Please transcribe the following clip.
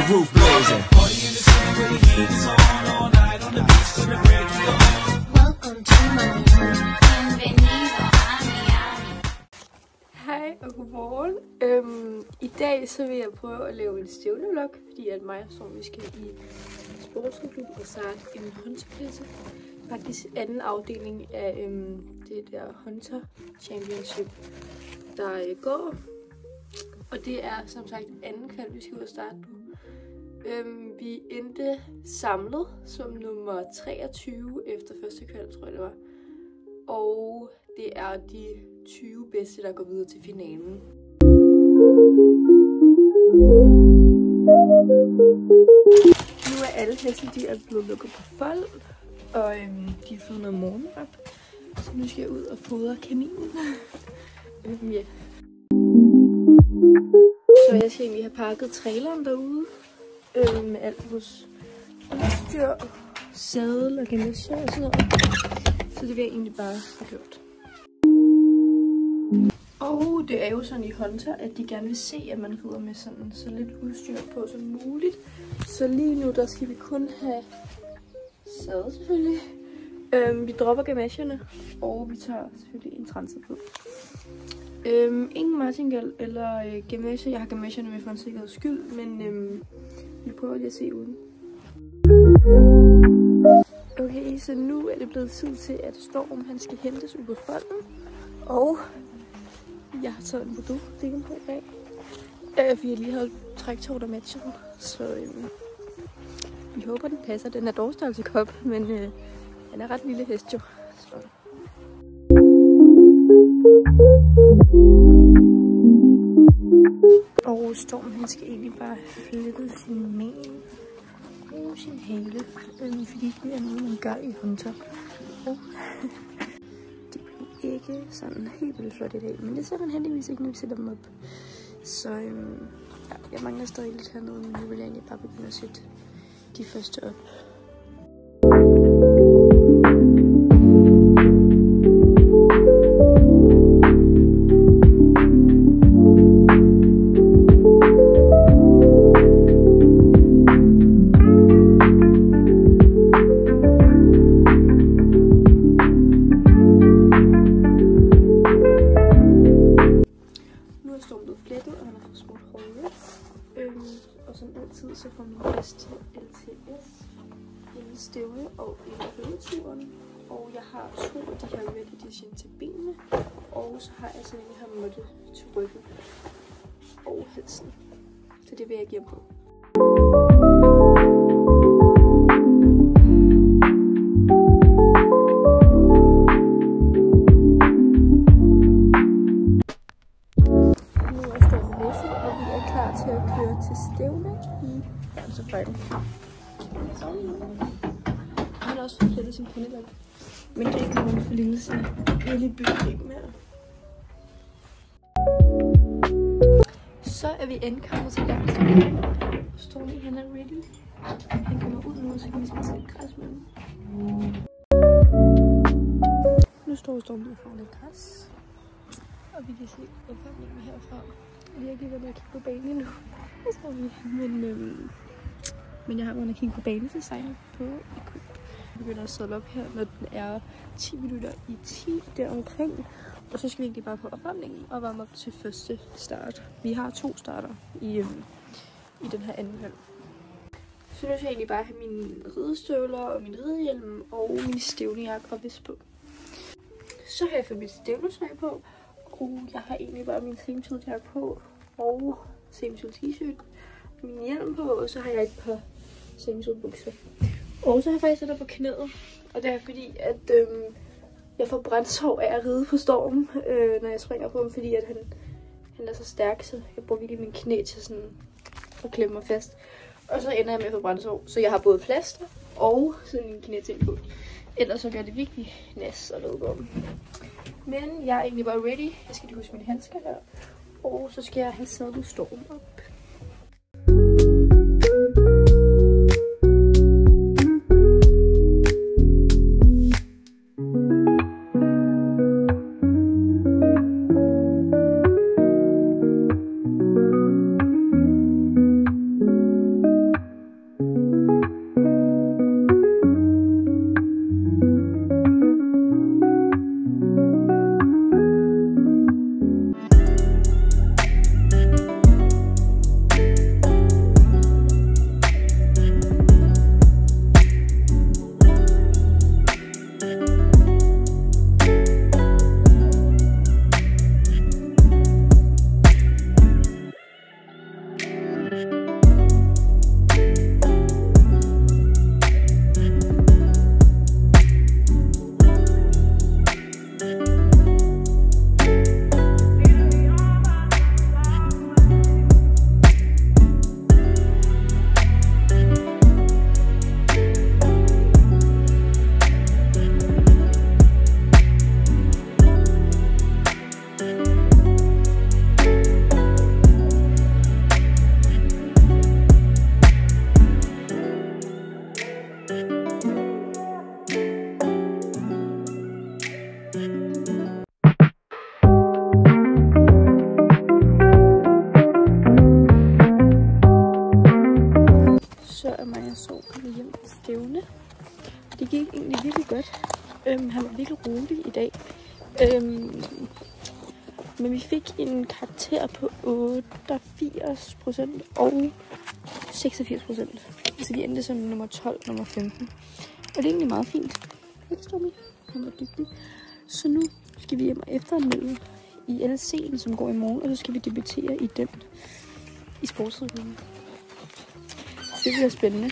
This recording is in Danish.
the roof blazing. Party in the city where the heat is on all night on the beach till the break of dawn. Welcome to my room. Bienvenido a Miami. Hej og godmorgen. I dag så vil jeg prøve at lave en stævnevlog, fordi at mig og Storm, vi skal i sportsklub og starte en hunterklasse. Faktisk anden afdeling af det der Hunter Championship, der går. Og det er som sagt anden kval, vi skal ud og starte nu. Vi endte samlet som nummer 23 efter første kval, tror jeg det var. Og det er de 20 bedste, der går videre til finalen. Nu er alle heste, de er blevet lukket på fold, og de har fået noget morgenrap. Så nu skal jeg ud og fodre kaninen. Ja. Så jeg skal egentlig have pakket traileren derude med alt vores udstyr, sadel og ganesha og sådan noget. Så det vil jeg egentlig bare have gjort. Og det er jo sådan i Hunter, at de gerne vil se, at man rider med sådan så lidt udstyr på som muligt. Så lige nu, der skal vi kun have sadel selvfølgelig. Vi dropper gamasherne, og vi tager selvfølgelig en transer på. Ingen martingale eller gamasher. Jeg har gamasherne med for en sikkerheds skyld, men vi prøver lige at se uden. Okay, så nu er det blevet tid til, at Storm han skal hentes ud på folden. Og jeg har taget en Bordeaux på i dag. Fordi jeg lige havde træktår, der matcher den. Så vi håber, den passer. Den er dog størrelse kop, men den er ret lille hest jo. Så. Og Storm han skal egentlig bare have flettet sin mane og sin hale, fordi det er noget, man gør i Hunter. Og det blev ikke sådan helt vildt flot i dag, men det ser man heldigvis ikke, når vi sætter dem op. Så ja, jeg mangler stadig lidt hernede, men nu vil jeg egentlig bare begynde at sætte de første op. Og som altid, så får min hest til LTS, en stævne og en rideturen. Og jeg har 2 af de her Red Edition til benene, og så har jeg sådan en her måtte til ryggen og halsen. Så det vil jeg give på. Til at køre til stævne i Danserfejden. Han har også fået flettet sin pindelok. Men det er ikke nogen forlængelse. Jeg er lige bygget ikke mere. Så er vi ankommet til Danserfejden. Stormy, han er ready. Han kommer ud nu, så kan vi spise lidt græs med ham. Nu står Stormy og får lidt græs. Og vi kan se opvarmningen herfra. Jeg har ikke lige været at kigge på banen nu. Men jeg har været at kigge på banedesign på Equip. Jeg begynder at sætte op her, når den er 10 minutter i 10 deromkring. Og så skal vi egentlig bare på opvarmningen og varme op til første start. Vi har 2 starter i den her anden halv. Så nu skal jeg egentlig bare have mine ridestøvler og min ridehjelm og min stævnejakke og vest på. Så har jeg fået mit stævnetøj på. Og jeg har egentlig bare min same-tool-jakke på, og same-tool t-shirt, min hjelm på, og så har jeg et par same-tool bukser. Og så har jeg faktisk sat på knæet, og det er fordi, at jeg får brændsår af at ride på Storm, når jeg springer på ham, fordi at han er så stærk, så jeg bruger virkelig min knæ til sådan at klemme mig fast. Og så ender jeg med at få brændsår, så jeg har både plaster og sådan en knæting på. Ellers så gør det virkelig næs og noget om. Men jeg er egentlig bare ready. Jeg skal lige huske mine handsker her. Og så skal jeg have sadlet Storm op. gik egentlig virkelig godt. Han var virkelig rolig i dag. Men vi fik en karakter på 88% og 86%. Så de endte som nummer 12, nummer 15. Og det er egentlig meget fint. Ikke, Stormy? Han var dygtig. Så nu skal vi hjem og efteranmelde i LC'en, som går i morgen. Og så skal vi debutere i den i sportsrevyen. Det bliver spændende.